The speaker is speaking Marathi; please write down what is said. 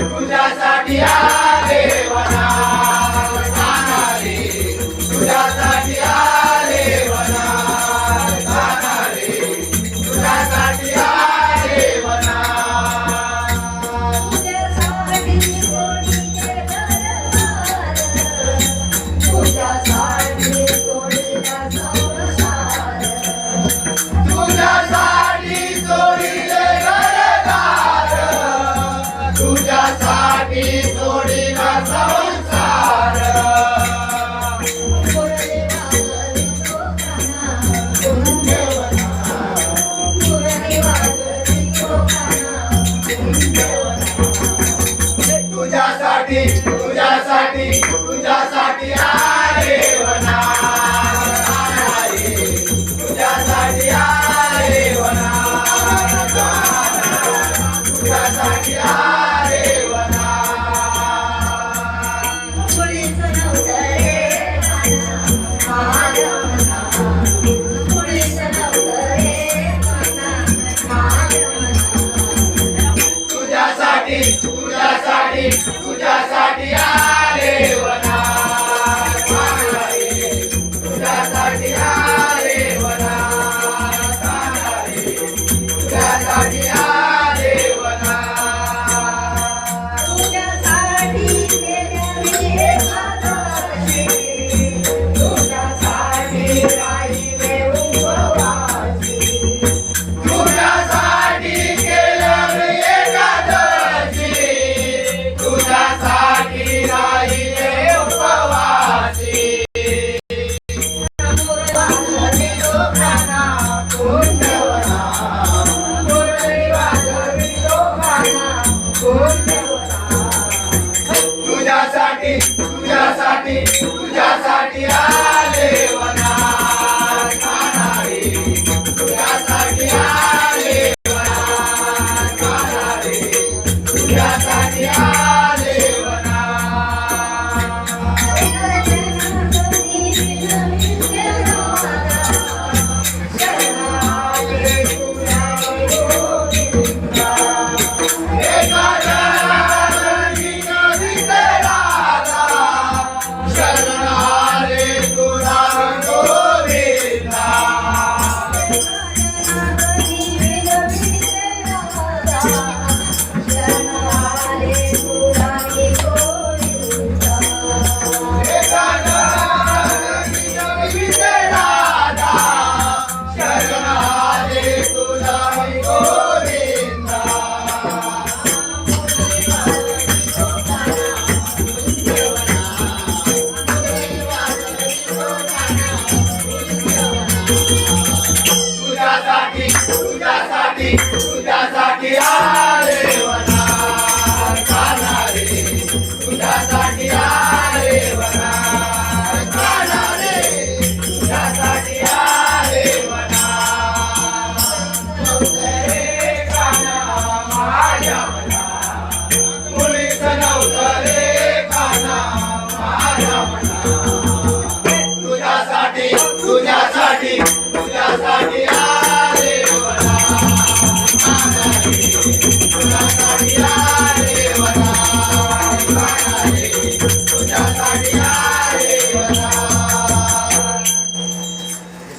तुझ्यासाठी आले वना रे तुझ्यासाठी आले वना रे तुझ्यासाठी आले वना तुझ्यासाठी सोडीचे घरदार तुझ्यासाठी सोडीला संसार तुझ्यासाठी सोडीले घरदार तुझ्यासाठी सोडीला संसार तुझ्यासाठी तुझ्यासाठी तुझ्यासाठी आले वना रे तुझ्यासाठी आले वना तुझ्यासाठी आले वना तुझ्यासाठी तुझ्यासाठी तुझ्यासाठी आले वना रे तुझ्यासाठी आले वना रे तुझ्यासाठी आले वना तुझ्यासाठी केल्या मी एकादशी तुझ्यासाठी राहिले उपवासी तुझ्यासाठी केल्या मी एकादशी तुझ्यासाठी राहिले उपवासी मुरली लोकांना पुण्यवना मुरली वाजवी लोकांना पुण्यवना तुझ्यासाठी तुझ्यासाठी